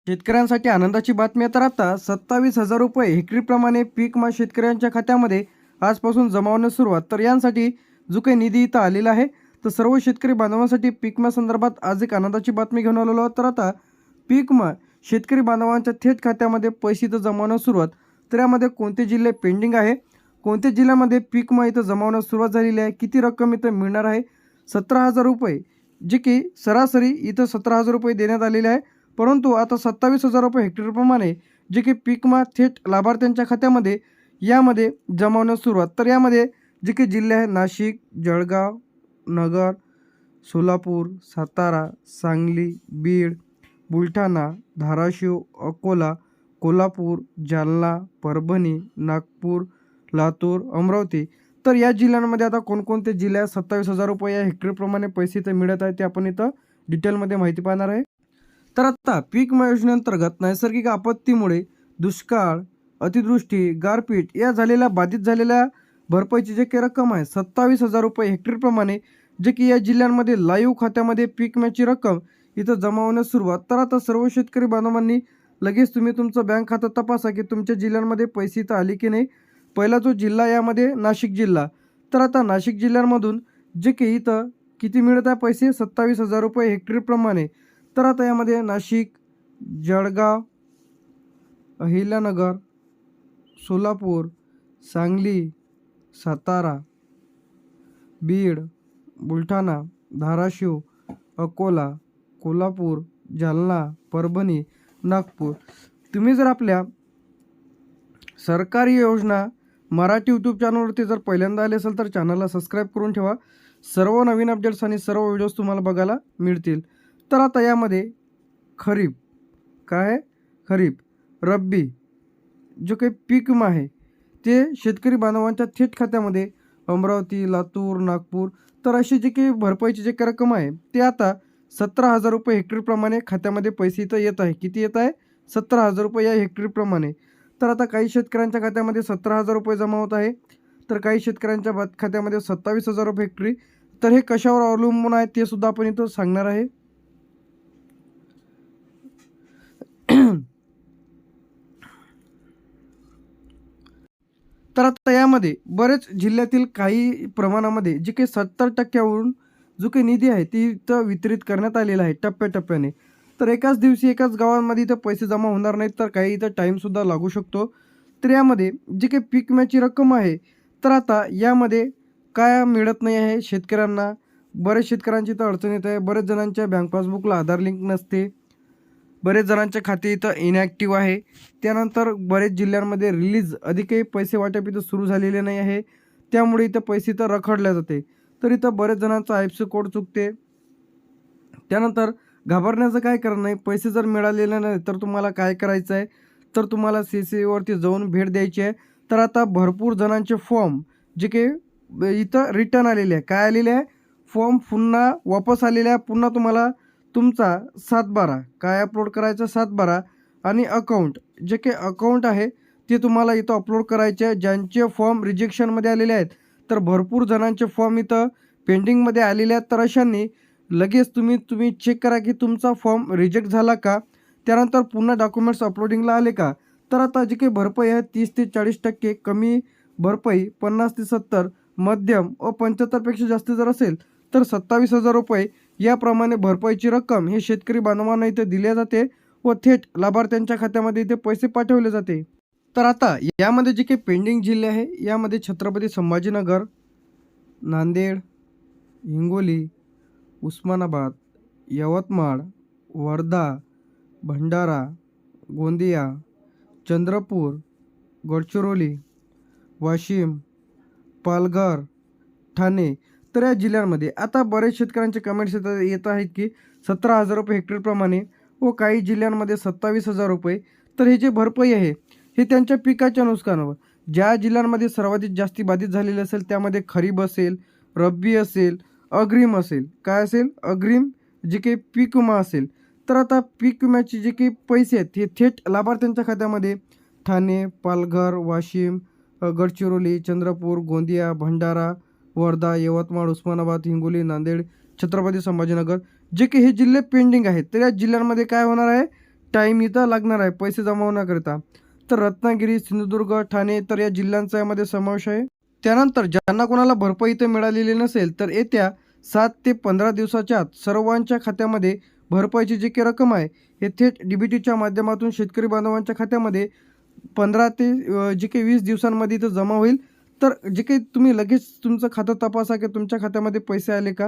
शेतकऱ्यांसाठी आनंदाची बातमी आहे. तर आता 27,000 रुपये हेक्टरीप्रमाणे पीक विमा शेतकऱ्यांच्या खात्यामध्ये आजपासून जमा होण्यास सुरुवात. तर यांसाठी जो काही निधी इथं आलेला आहे, तर सर्व शेतकरी बांधवांसाठी पीक विमा संदर्भात आज एक आनंदाची बातमी घेऊन आलेलो आहोत. तर आता पीक विमा शेतकरी बांधवांच्या थेट खात्यामध्ये पैसे इथं जमा होण्यास सुरुवात. तर यामध्ये कोणते जिल्हे पेंडिंग आहे, कोणत्या जिल्ह्यामध्ये पीक विमा इथं जमा होण्यास सुरुवात झालेली आहे, किती रक्कम इथं मिळणार आहे, 17,000 रुपये, जे की सरासरी इथं 17,000 रुपये देण्यात आलेले आहे. परंतु आता 27,000 रुपये हेक्टरप्रमाणे जे की पीक विमा थेट लाभार्थ्यांच्या खात्यामध्ये यामध्ये जमा होण्यास सुरुवात. तर यामध्ये जे काही जिल्हे आहेत नाशिक, जळगाव, नगर, सोलापूर, सातारा, सांगली, बीड, बुलढाणा, धाराशिव, अकोला, कोल्हापूर, जालना, परभणी, नागपूर, लातूर, अमरावती. तर या जिल्ह्यांमध्ये आता कोणकोणते जिल्हे आहेत, 27,000 रुपये या हेक्टरप्रमाणे पैसे इथं मिळत आहेत, ते आपण इथं डिटेलमध्ये माहिती पाहणार आहे. तर आता पीक विमा योजनेअंतर्गत नैसर्गिक आपत्तीमुळे दुष्काळ, अतिवृष्टी, गारपीट या बाधित झालेल्या भरपाईची जे काही रक्कम आहे 27,000 रुपये हेक्टरप्रमाणे, जे की या जिल्ह्यांमध्ये लाईव्ह खात्यामध्ये पीक विम्याची रक्कम इथं जमा होण्यास सुरुवात. तर आता सर्व शेतकरी बांधवांनी लगेच तुम्ही तुमचं बँक खातं तपासा की तुमच्या जिल्ह्यांमध्ये पैसे इथं आले की नाही. पहिला जो जिल्हा यामध्ये नाशिक जिल्हा. तर आता नाशिक जिल्ह्यामधून जे काही इथं किती मिळत आहे पैसे, 27,000 रुपये हेक्टरप्रमाणे. तर आता यामध्ये नाशिक, जळगाव, अहिल्यानगर, सोलापूर, सांगली, सातारा, बीड, बुलढाणा, धाराशिव, अकोला, कोल्हापूर, जालना, परभणी, नागपूर. तुम्ही जर आपल्या सरकारी योजना मराठी यूट्यूब चॅनलवरती जर पहिल्यांदा आले असेल तर चॅनलला सबस्क्राईब करून ठेवा. सर्व नवीन अपडेट्स आणि सर्व व्हिडिओज तुम्हाला बघायला मिळतील. तर आता यामध्ये खरीप काय आहे, खरीप, रब्बी जो काही पीक विमा आहे ते शेतकरी बांधवांच्या थेट खात्यामध्ये अमरावती, लातूर, नागपूर, तर अशी जी काही भरपाईची जे काही रक्कम आहे ते आता 17,000 रुपये हेक्टरप्रमाणे खात्यामध्ये पैसे इथं येत आहे. किती येत आहे, 17,000 रुपये या हेक्टरप्रमाणे. तर आता काही शेतकऱ्यांच्या खात्यामध्ये 17,000 रुपये जमा होत आहे, तर काही शेतकऱ्यांच्या खात्यामध्ये 27,000 रुपये हेक्टरी. तर हे कशावर अवलंबून आहे ते सुद्धा आपण इथं सांगणार आहे. तर आता यामध्ये बरेच जिल्ह्यातील काही प्रमाणामध्ये जे काही 70% जो काही निधी आहे ती इथं वितरित करण्यात आलेला आहे टप्प्याटप्प्याने. तर एकाच दिवशी एकाच गावांमध्ये इथं पैसे जमा होणार नाहीत, तर काही इथं टाईमसुद्धा लागू शकतो. तर यामध्ये जी काही पीक विम्याची रक्कम आहे, तर आता यामध्ये काय मिळत नाही आहे शेतकऱ्यांना. बरेच शेतकऱ्यांची इथं अडचण येत आहे. बरेच जणांच्या बँक पासबुकला आधार लिंक नसते. बरेच जणांचे खाते इथं इनॅक्टिव्ह आहे. त्यानंतर बरेच जिल्ह्यांमध्ये रिलीज अधिकही पैसे वाटप इथं सुरू झालेले नाही आहे. त्यामुळे इथं पैसे इथं रखडले जाते. तर इथं बरेच जणांचा आयएफएससी कोड चुकते. त्यानंतर घाबरण्याचं काय कारण नाही. पैसे जर मिळालेले नाही तर तुम्हाला काय करायचं आहे, तर तुम्हाला CCवरती जाऊन भेट द्यायची आहे. तर आता भरपूर जणांचे फॉर्म जे काही इथं रिटर्न आलेले आहे, काय आलेले आहे, फॉर्म पुन्हा वापस आलेले आहे. पुन्हा तुम्हाला तुमचा 7/12 काय अपलोड करायचं, 7/12 आणि अकाउंट जे काही अकाउंट आहे ते तुम्हाला इथं अपलोड करायचे आहे. ज्यांचे फॉर्म रिजेक्शनमध्ये आलेले आहेत, तर भरपूर जणांचे फॉर्म इथं पेंडिंगमध्ये आलेले आहेत. तर अशांनी लगेच तुम्ही चेक करा की तुमचा फॉर्म रिजेक्ट झाला का, त्यानंतर पुन्हा डॉक्युमेंट्स अपलोडिंगला आले का. तर आता जी काही भरपाई आहे 30 ते 40%, कमी भरपाई 50 ते 70, मध्यम व 75पेक्षा जास्त जर असेल तर 27,000 रुपये याप्रमाणे भरपाईची रक्कम हे शेतकरी बांधवांना इथे दिल्या जाते व थेट लाभार्थ्यांच्या खात्यामध्ये इथे पैसे पाठवले जाते. तर आता यामध्ये जे काही पेंडिंग जिल्हे आहे यामध्ये छत्रपती संभाजीनगर, नांदेड, हिंगोली, उस्मानाबाद, यवतमाळ, वर्धा, भंडारा, गोंदिया, चंद्रपूर, गडचिरोली, वाशिम, पालघर, ठाणे. तर या जिल्ह्यांमध्ये आता बरेच शेतकऱ्यांचे कमेंट्स येत आहेत की 17,000 रुपये हेक्टरप्रमाणे व काही जिल्ह्यांमध्ये 27,000 रुपये. तर हे जे भरपाई आहे हे त्यांच्या पिकाच्या नुकसानावर. ज्या जिल्ह्यांमध्ये सर्वाधिक जास्ती बाधित झालेले असेल त्यामध्ये खरीप असेल, रब्बी असेल, अग्रिम असेल, काय असेल, अग्रिम जे काही पीक विमा असेल. तर आता पीक विम्याचे जे काही पैसे आहेत हे थेट लाभार्थ्यांच्या खात्यामध्ये ठाणे, पालघर, वाशिम, गडचिरोली, चंद्रपूर, गोंदिया, भंडारा, वर्धा, यवतमाळ, उस्मानाबाद, हिंगोली, नांदेड, छत्रपती संभाजीनगर जे काही हे जिल्हे पेंडिंग आहेत. तर या जिल्ह्यांमध्ये काय होणार आहे, टाईम इथं लागणार आहे पैसे जमा होण्याकरिता. तर रत्नागिरी, सिंधुदुर्ग, ठाणे तर या जिल्ह्यांचा यामध्ये समावेश आहे. त्यानंतर ज्यांना कोणाला भरपाई इथं मिळालेली नसेल तर येत्या 7 ते 15 दिवसाच्या आत सर्वांच्या खात्यामध्ये भरपाईची जी काही रक्कम आहे हे थेट DBTच्या माध्यमातून शेतकरी बांधवांच्या खात्यामध्ये 15 ते जे काही 20 दिवसांमध्ये इथं जमा होईल. तर जे काही तुम्ही लगेच तुमचं खातं तपासा की तुमच्या खात्यामध्ये पैसे आले का?